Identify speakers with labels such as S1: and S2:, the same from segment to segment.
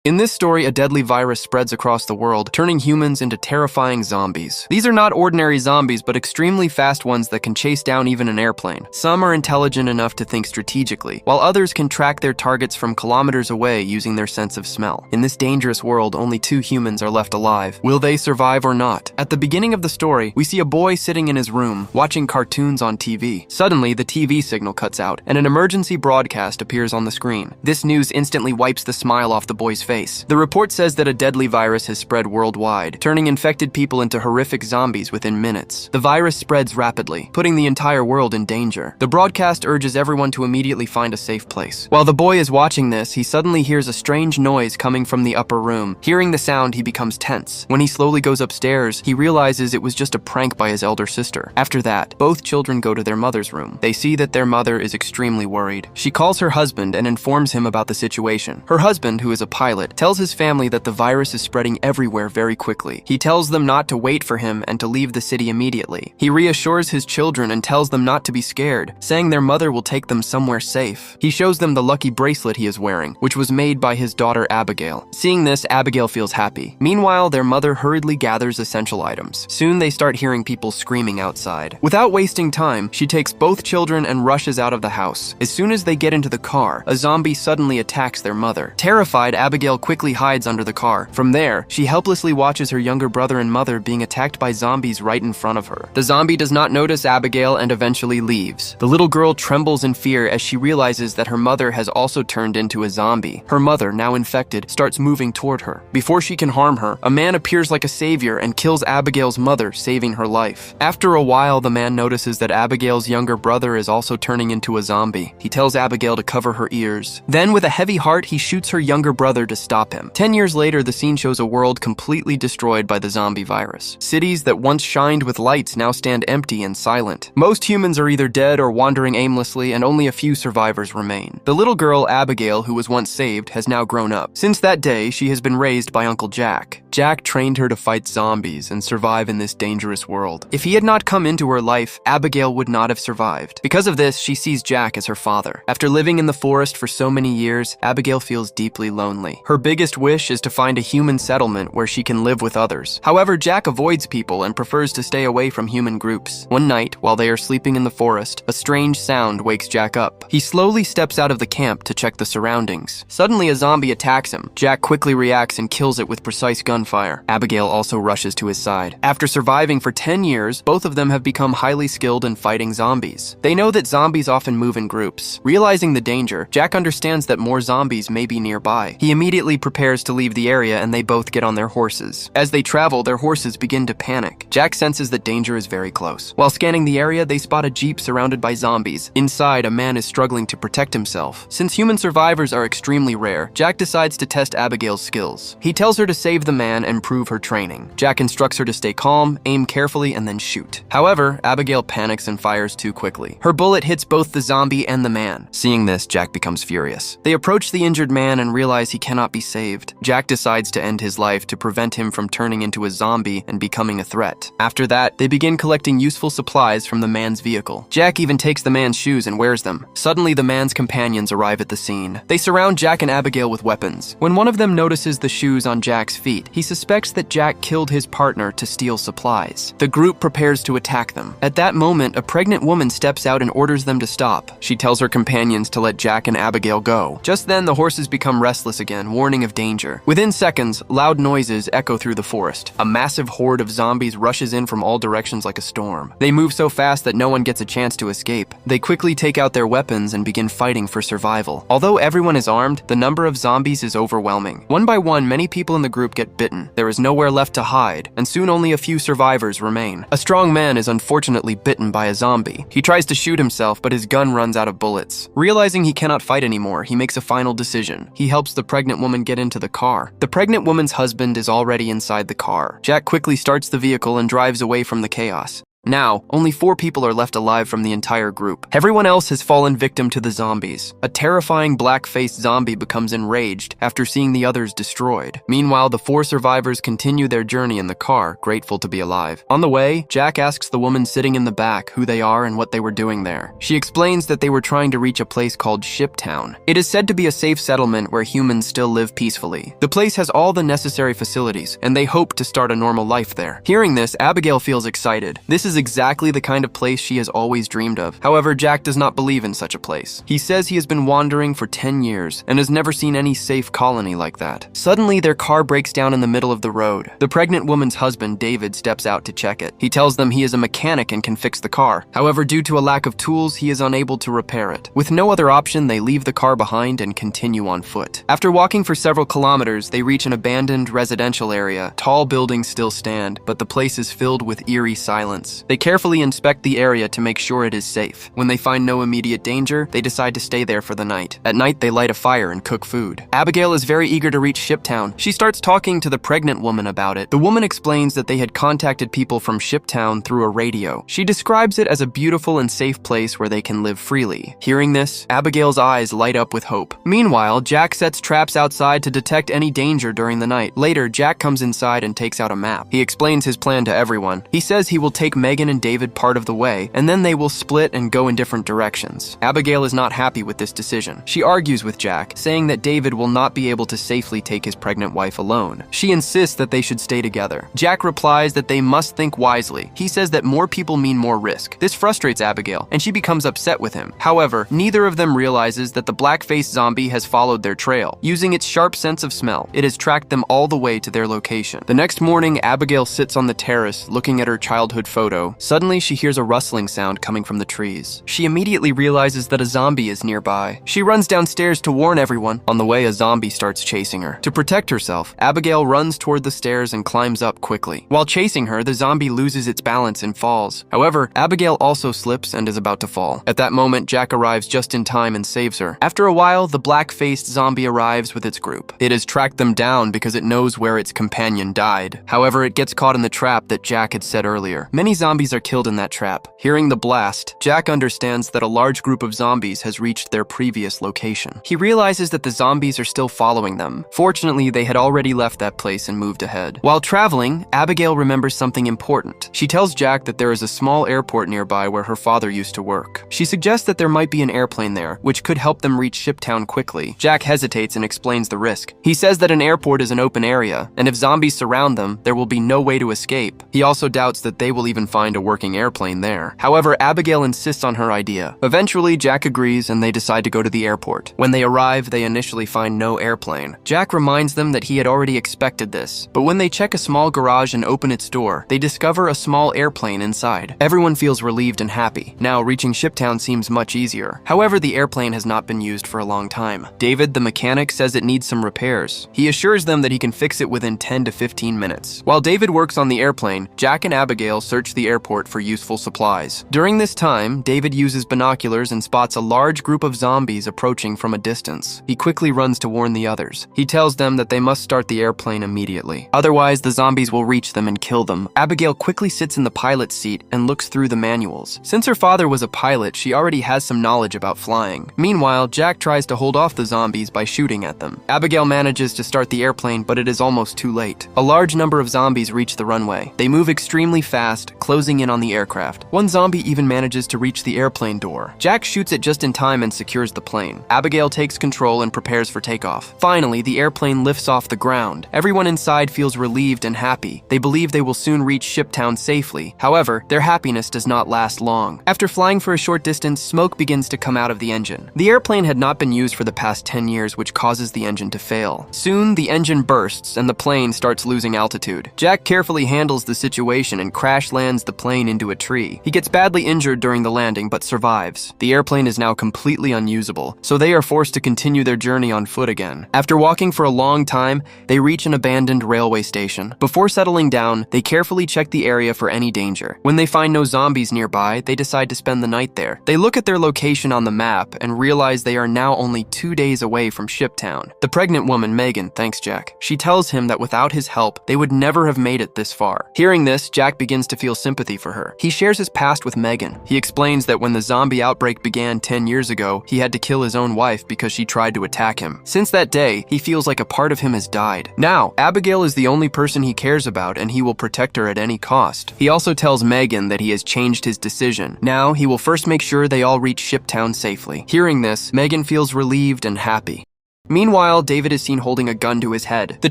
S1: In this story, a deadly virus spreads across the world, turning humans into terrifying zombies. These are not ordinary zombies, but extremely fast ones that can chase down even an airplane. Some are intelligent enough to think strategically, while others can track their targets from kilometers away using their sense of smell. In this dangerous world, only 2 humans are left alive. Will they survive or not? At the beginning of the story, we see a boy sitting in his room, watching cartoons on TV. Suddenly, the TV signal cuts out, and an emergency broadcast appears on the screen. This news instantly wipes the smile off the boy's face. The report says that a deadly virus has spread worldwide, turning infected people into horrific zombies within minutes. The virus spreads rapidly, putting the entire world in danger. The broadcast urges everyone to immediately find a safe place. While the boy is watching this, he suddenly hears a strange noise coming from the upper room. Hearing the sound, he becomes tense. When he slowly goes upstairs, he realizes it was just a prank by his elder sister. After that, both children go to their mother's room. They see that their mother is extremely worried. She calls her husband and informs him about the situation. Her husband, who is a pilot, tells his family that the virus is spreading everywhere very quickly. He tells them not to wait for him and to leave the city immediately. He reassures his children and tells them not to be scared, saying their mother will take them somewhere safe. He shows them the lucky bracelet he is wearing, which was made by his daughter Abigail. Seeing this, Abigail feels happy. Meanwhile, their mother hurriedly gathers essential items. Soon they start hearing people screaming outside. Without wasting time, she takes both children and rushes out of the house. As soon as they get into the car, a zombie suddenly attacks their mother. Terrified, Abigail quickly hides under the car. From there, she helplessly watches her younger brother and mother being attacked by zombies right in front of her. The zombie does not notice Abigail and eventually leaves. The little girl trembles in fear as she realizes that her mother has also turned into a zombie. Her mother, now infected, starts moving toward her. Before she can harm her, a man appears like a savior and kills Abigail's mother, saving her life. After a while, the man notices that Abigail's younger brother is also turning into a zombie. He tells Abigail to cover her ears. Then, with a heavy heart, he shoots her younger brother to stop him. 10 years later, the scene shows a world completely destroyed by the zombie virus. Cities that once shined with lights now stand empty and silent. Most humans are either dead or wandering aimlessly, and only a few survivors remain. The little girl, Abigail, who was once saved, has now grown up. Since that day, she has been raised by Uncle Jack. Jack trained her to fight zombies and survive in this dangerous world. If he had not come into her life, Abigail would not have survived. Because of this, she sees Jack as her father. After living in the forest for so many years, Abigail feels deeply lonely. Her biggest wish is to find a human settlement where she can live with others. However, Jack avoids people and prefers to stay away from human groups. One night, while they are sleeping in the forest, a strange sound wakes Jack up. He slowly steps out of the camp to check the surroundings. Suddenly, a zombie attacks him. Jack quickly reacts and kills it with precise gunfire. Abigail also rushes to his side. After surviving for 10 years, both of them have become highly skilled in fighting zombies. They know that zombies often move in groups. Realizing the danger, Jack understands that more zombies may be nearby. He immediately prepares to leave the area and they both get on their horses. As they travel, their horses begin to panic. Jack senses that danger is very close. While scanning the area, they spot a jeep surrounded by zombies. Inside, a man is struggling to protect himself. Since human survivors are extremely rare, Jack decides to test Abigail's skills. He tells her to save the man and prove her training. Jack instructs her to stay calm, aim carefully, and then shoot. However, Abigail panics and fires too quickly. Her bullet hits both the zombie and the man. Seeing this, Jack becomes furious. They approach the injured man and realize he cannot be saved. Jack decides to end his life to prevent him from turning into a zombie and becoming a threat. After that, they begin collecting useful supplies from the man's vehicle. Jack even takes the man's shoes and wears them. Suddenly, the man's companions arrive at the scene. They surround Jack and Abigail with weapons. When one of them notices the shoes on Jack's feet, he suspects that Jack killed his partner to steal supplies. The group prepares to attack them. At that moment, a pregnant woman steps out and orders them to stop. She tells her companions to let Jack and Abigail go. Just then, the horses become restless again, warning of danger. Within seconds, loud noises echo through the forest. A massive horde of zombies rushes in from all directions like a storm. They move so fast that no one gets a chance to escape. They quickly take out their weapons and begin fighting for survival. Although everyone is armed, the number of zombies is overwhelming. One by one, many people in the group get bitten. There is nowhere left to hide, and soon only a few survivors remain. A strong man is unfortunately bitten by a zombie. He tries to shoot himself, but his gun runs out of bullets. Realizing he cannot fight anymore, he makes a final decision. He helps the pregnant woman get into the car. The pregnant woman's husband is already inside the car. Jack quickly starts the vehicle and drives away from the chaos. Now, only 4 people are left alive from the entire group. Everyone else has fallen victim to the zombies. A terrifying black-faced zombie becomes enraged after seeing the others destroyed. Meanwhile, the 4 survivors continue their journey in the car, grateful to be alive. On the way, Jack asks the woman sitting in the back who they are and what they were doing there. She explains that they were trying to reach a place called Shiptown. It is said to be a safe settlement where humans still live peacefully. The place has all the necessary facilities, and they hope to start a normal life there. Hearing this, Abigail feels excited. This is exactly the kind of place she has always dreamed of. However, Jack does not believe in such a place. He says he has been wandering for 10 years and has never seen any safe colony like that. Suddenly, their car breaks down in the middle of the road. The pregnant woman's husband, David, steps out to check it. He tells them he is a mechanic and can fix the car. However, due to a lack of tools, he is unable to repair it. With no other option, they leave the car behind and continue on foot. After walking for several kilometers, they reach an abandoned residential area. Tall buildings still stand, but the place is filled with eerie silence. They carefully inspect the area to make sure it is safe. When they find no immediate danger, they decide to stay there for the night. At night, they light a fire and cook food. Abigail is very eager to reach Shiptown. She starts talking to the pregnant woman about it. The woman explains that they had contacted people from Shiptown through a radio. She describes it as a beautiful and safe place where they can live freely. Hearing this, Abigail's eyes light up with hope. Meanwhile, Jack sets traps outside to detect any danger during the night. Later, Jack comes inside and takes out a map. He explains his plan to everyone. He says he will take Megan and David part of the way, and then they will split and go in different directions. Abigail is not happy with this decision. She argues with Jack, saying that David will not be able to safely take his pregnant wife alone. She insists that they should stay together. Jack replies that they must think wisely. He says that more people mean more risk. This frustrates Abigail, and she becomes upset with him. However, neither of them realizes that the black-faced zombie has followed their trail. Using its sharp sense of smell, it has tracked them all the way to their location. The next morning, Abigail sits on the terrace looking at her childhood photo. Suddenly, she hears a rustling sound coming from the trees. She immediately realizes that a zombie is nearby. She runs downstairs to warn everyone. On the way, a zombie starts chasing her. To protect herself, Abigail runs toward the stairs and climbs up quickly. While chasing her, the zombie loses its balance and falls. However, Abigail also slips and is about to fall. At that moment, Jack arrives just in time and saves her. After a while, the black-faced zombie arrives with its group. It has tracked them down because it knows where its companion died. However, it gets caught in the trap that Jack had set earlier. Many zombies are killed in that trap. Hearing the blast, Jack understands that a large group of zombies has reached their previous location. He realizes that the zombies are still following them. Fortunately, they had already left that place and moved ahead. While traveling, Abigail remembers something important. She tells Jack that there is a small airport nearby where her father used to work. She suggests that there might be an airplane there, which could help them reach Shiptown quickly. Jack hesitates and explains the risk. He says that an airport is an open area, and if zombies surround them, there will be no way to escape. He also doubts that they will even find a working airplane there. However, Abigail insists on her idea. Eventually, Jack agrees and they decide to go to the airport. When they arrive, they initially find no airplane. Jack reminds them that he had already expected this, but when they check a small garage and open its door, they discover a small airplane inside. Everyone feels relieved and happy. Now, reaching Shiptown seems much easier. However, the airplane has not been used for a long time. David, the mechanic, says it needs some repairs. He assures them that he can fix it within 10 to 15 minutes. While David works on the airplane, Jack and Abigail search the airport for useful supplies. During this time, David uses binoculars and spots a large group of zombies approaching from a distance. He quickly runs to warn the others. He tells them that they must start the airplane immediately. Otherwise, the zombies will reach them and kill them. Abigail quickly sits in the pilot's seat and looks through the manuals. Since her father was a pilot, she already has some knowledge about flying. Meanwhile, Jack tries to hold off the zombies by shooting at them. Abigail manages to start the airplane, but it is almost too late. A large number of zombies reach the runway. They move extremely fast, closing in on the aircraft. One zombie even manages to reach the airplane door. Jack shoots it just in time and secures the plane. Abigail takes control and prepares for takeoff. Finally, the airplane lifts off the ground. Everyone inside feels relieved and happy. They believe they will soon reach Shiptown safely. However, their happiness does not last long. After flying for a short distance, smoke begins to come out of the engine. The airplane had not been used for the past 10 years, which causes the engine to fail. Soon, the engine bursts and the plane starts losing altitude. Jack carefully handles the situation and crash lands the plane into a tree. He gets badly injured during the landing but survives. The airplane is now completely unusable, so they are forced to continue their journey on foot again. After walking for a long time, they reach an abandoned railway station. Before settling down, they carefully check the area for any danger. When they find no zombies nearby, they decide to spend the night there. They look at their location on the map and realize they are now only 2 days away from Shiptown. The pregnant woman, Megan, thanks Jack. She tells him that without his help, they would never have made it this far. Hearing this, Jack begins to feel sympathy sympathy for her. He shares his past with Megan. He explains that when the zombie outbreak began 10 years ago, he had to kill his own wife because she tried to attack him. Since that day, he feels like a part of him has died. Now, Abigail is the only person he cares about, and he will protect her at any cost. He also tells Megan that he has changed his decision. Now, he will first make sure they all reach Shiptown safely. Hearing this, Megan feels relieved and happy. Meanwhile, David is seen holding a gun to his head. The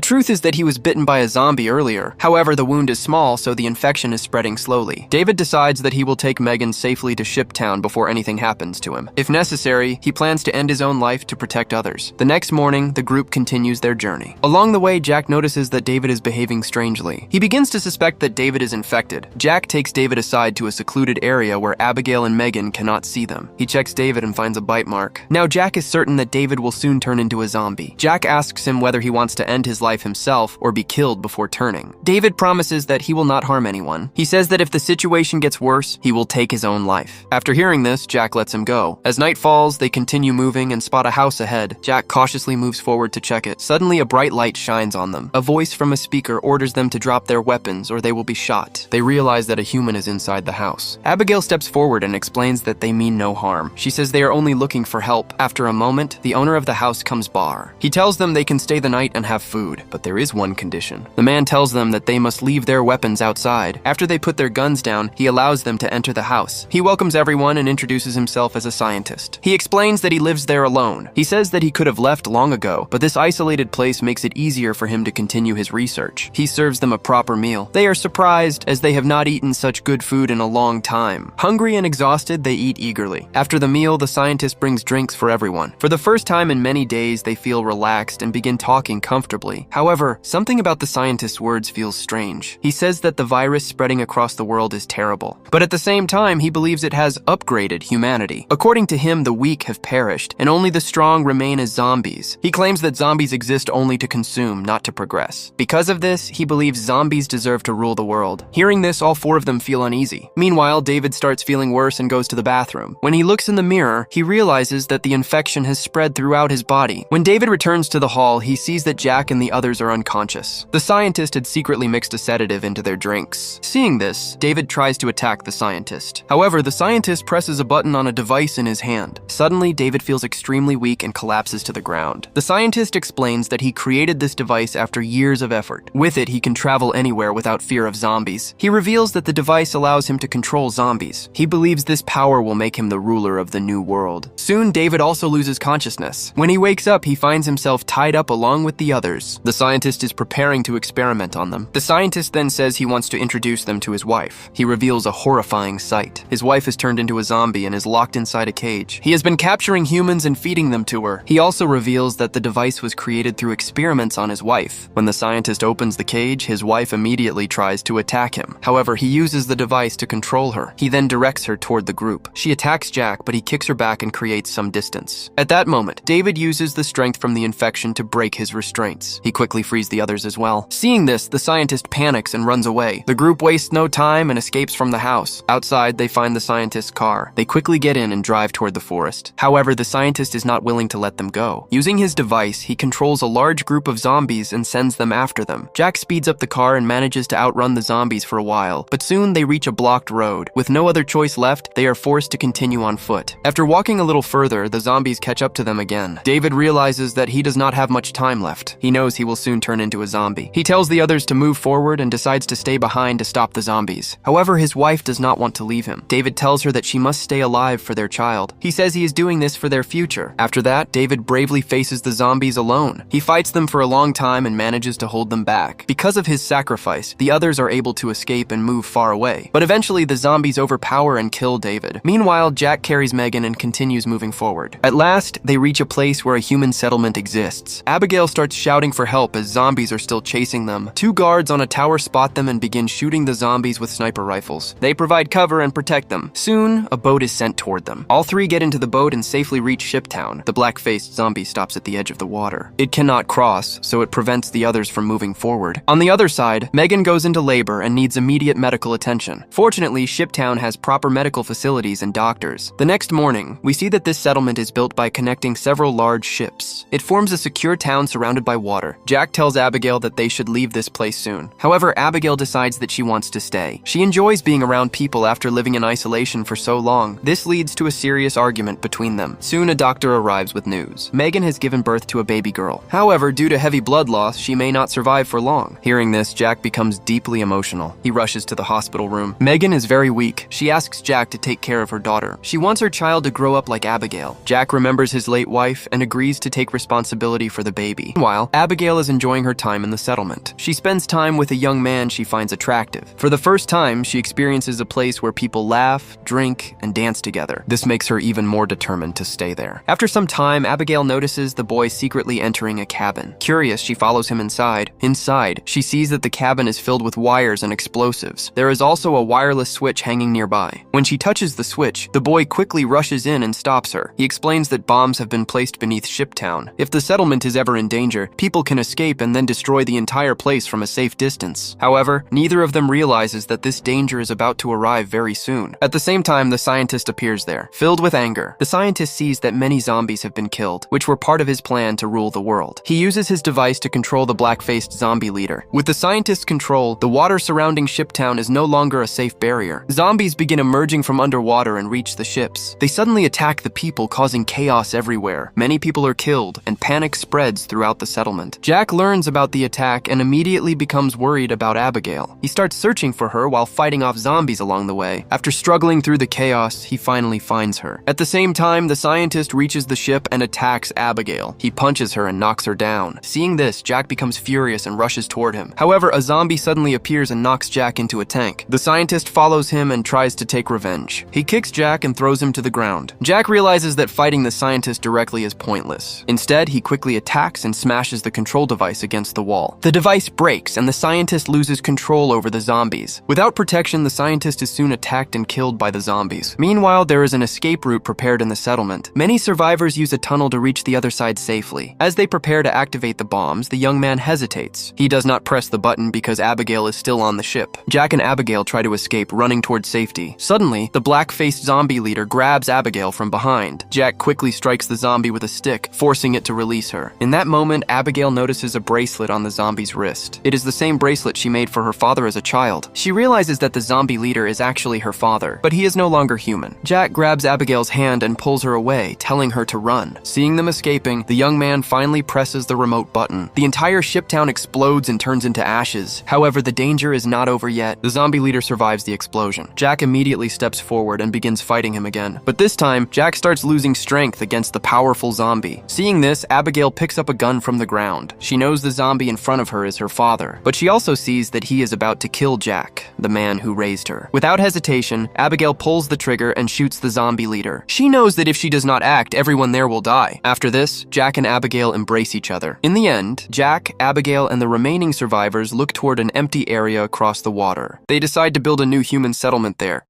S1: truth is that he was bitten by a zombie earlier. However, the wound is small, so the infection is spreading slowly. David decides that he will take Megan safely to Shiptown before anything happens to him. If necessary, he plans to end his own life to protect others. The next morning, the group continues their journey. Along the way, Jack notices that David is behaving strangely. He begins to suspect that David is infected. Jack takes David aside to a secluded area where Abigail and Megan cannot see them. He checks David and finds a bite mark. Now Jack is certain that David will soon turn into a zombie. Jack asks him whether he wants to end his life himself or be killed before turning. David promises that he will not harm anyone. He says that if the situation gets worse, he will take his own life. After hearing this, Jack lets him go. As night falls, they continue moving and spot a house ahead. Jack cautiously moves forward to check it. Suddenly, a bright light shines on them. A voice from a speaker orders them to drop their weapons or they will be shot. They realize that a human is inside the house. Abigail steps forward and explains that they mean no harm. She says they are only looking for help. After a moment, the owner of the house comes by. He tells them they can stay the night and have food, but there is one condition. The man tells them that they must leave their weapons outside. After they put their guns down, he allows them to enter the house. He welcomes everyone and introduces himself as a scientist. He explains that he lives there alone. He says that he could have left long ago, but this isolated place makes it easier for him to continue his research. He serves them a proper meal. They are surprised as they have not eaten such good food in a long time. Hungry and exhausted, they eat eagerly. After the meal, the scientist brings drinks for everyone. For the first time in many days, they feel relaxed and begin talking comfortably. However, something about the scientist's words feels strange. He says that the virus spreading across the world is terrible, but at the same time, he believes it has upgraded humanity. According to him, the weak have perished, and only the strong remain as zombies. He claims that zombies exist only to consume, not to progress. Because of this, he believes zombies deserve to rule the world. Hearing this, all four of them feel uneasy. Meanwhile, David starts feeling worse and goes to the bathroom. When he looks in the mirror, he realizes that the infection has spread throughout his body. When David returns to the hall, he sees that Jack and the others are unconscious. The scientist had secretly mixed a sedative into their drinks. Seeing this, David tries to attack the scientist. However, the scientist presses a button on a device in his hand. Suddenly, David feels extremely weak and collapses to the ground. The scientist explains that he created this device after years of effort. With it, he can travel anywhere without fear of zombies. He reveals that the device allows him to control zombies. He believes this power will make him the ruler of the new world. Soon, David also loses consciousness. When he wakes up, he finds himself tied up along with the others. The scientist is preparing to experiment on them. The scientist then says he wants to introduce them to his wife. He reveals a horrifying sight. His wife is turned into a zombie and is locked inside a cage. He has been capturing humans and feeding them to her. He also reveals that the device was created through experiments on his wife. When the scientist opens the cage, his wife immediately tries to attack him. However, he uses the device to control her. He then directs her toward the group. She attacks Jack, but he kicks her back and creates some distance. At that moment, David uses the strength from the infection to break his restraints. He quickly frees the others as well. Seeing this, the scientist panics and runs away. The group wastes no time and escapes from the house. Outside, they find the scientist's car. They quickly get in and drive toward the forest. However, the scientist is not willing to let them go. Using his device, he controls a large group of zombies and sends them after them. Jack speeds up the car and manages to outrun the zombies for a while, but soon they reach a blocked road. With no other choice left, they are forced to continue on foot. After walking a little further, the zombies catch up to them again. David realizes that he does not have much time left. He knows he will soon turn into a zombie. He tells the others to move forward and decides to stay behind to stop the zombies. However, his wife does not want to leave him. David tells her that she must stay alive for their child. He says he is doing this for their future. After that, David bravely faces the zombies alone. He fights them for a long time and manages to hold them back. Because of his sacrifice, the others are able to escape and move far away. But eventually, the zombies overpower and kill David. Meanwhile, Jack carries Megan and continues moving forward. At last, they reach a place where a human settlement exists. Abigail starts shouting for help as zombies are still chasing them. Two guards on a tower spot them and begin shooting the zombies with sniper rifles. They provide cover and protect them. Soon, a boat is sent toward them. All three get into the boat and safely reach Shiptown. The black-faced zombie stops at the edge of the water. It cannot cross, so it prevents the others from moving forward. On the other side, Megan goes into labor and needs immediate medical attention. Fortunately, Shiptown has proper medical facilities and doctors. The next morning, we see that this settlement is built by connecting several large ships. ships. It forms a secure town surrounded by water. Jack tells Abigail that they should leave this place soon. However, Abigail decides that she wants to stay. She enjoys being around people after living in isolation for so long. This leads to a serious argument between them. Soon, a doctor arrives with news. Megan has given birth to a baby girl. However, due to heavy blood loss, she may not survive for long. Hearing this, Jack becomes deeply emotional. He rushes to the hospital room. Megan is very weak. She asks Jack to take care of her daughter. She wants her child to grow up like Abigail. Jack remembers his late wife and agrees to take responsibility for the baby. Meanwhile, Abigail is enjoying her time in the settlement. She spends time with a young man she finds attractive. For the first time, she experiences a place where people laugh, drink, and dance together. This makes her even more determined to stay there. After some time, Abigail notices the boy secretly entering a cabin. Curious, she follows him inside. Inside, she sees that the cabin is filled with wires and explosives. There is also a wireless switch hanging nearby. When she touches the switch, the boy quickly rushes in and stops her. He explains that bombs have been placed beneath Shiptown. If the settlement is ever in danger, people can escape and then destroy the entire place from a safe distance. However, neither of them realizes that this danger is about to arrive very soon. At the same time, the scientist appears there. Filled with anger, the scientist sees that many zombies have been killed, which were part of his plan to rule the world. He uses his device to control the black-faced zombie leader. With the scientist's control, the water surrounding Shiptown is no longer a safe barrier. Zombies begin emerging from underwater and reach the ships. They suddenly attack the people, causing chaos everywhere. Many people are killed, and panic spreads throughout the settlement. Jack learns about the attack and immediately becomes worried about Abigail. He starts searching for her while fighting off zombies along the way. After struggling through the chaos, he finally finds her. At the same time, the scientist reaches the ship and attacks Abigail. He punches her and knocks her down. Seeing this, Jack becomes furious and rushes toward him. However, a zombie suddenly appears and knocks Jack into a tank. The scientist follows him and tries to take revenge. He kicks Jack and throws him to the ground. Jack realizes that fighting the scientist directly is pointless. Instead, he quickly attacks and smashes the control device against the wall. The device breaks and the scientist loses control over the zombies. Without protection, the scientist is soon attacked and killed by the zombies. Meanwhile, there is an escape route prepared in the settlement. Many survivors use a tunnel to reach the other side safely. As they prepare to activate the bombs, the young man hesitates. He does not press the button because Abigail is still on the ship. Jack and Abigail try to escape, running towards safety. Suddenly, the black-faced zombie leader grabs Abigail from behind. Jack quickly strikes the zombie with a stick, forcing it to release her. In that moment, Abigail notices a bracelet on the zombie's wrist. It is the same bracelet she made for her father as a child. She realizes that the zombie leader is actually her father, but he is no longer human. Jack grabs Abigail's hand and pulls her away, telling her to run. Seeing them escaping, the young man finally presses the remote button. The entire Shiptown explodes and turns into ashes. However, the danger is not over yet. The zombie leader survives the explosion. Jack immediately steps forward and begins fighting him again. But this time, Jack starts losing strength against the powerful zombie. Seeing this, Abigail picks up a gun from the ground. She knows the zombie in front of her is her father, but she also sees that he is about to kill Jack, the man who raised her. Without hesitation, Abigail pulls the trigger and shoots the zombie leader. She knows that if she does not act, everyone there will die. After this, Jack and Abigail embrace each other. In the end, Jack, Abigail, and the remaining survivors look toward an empty area across the water. They decide to build a new human settlement there.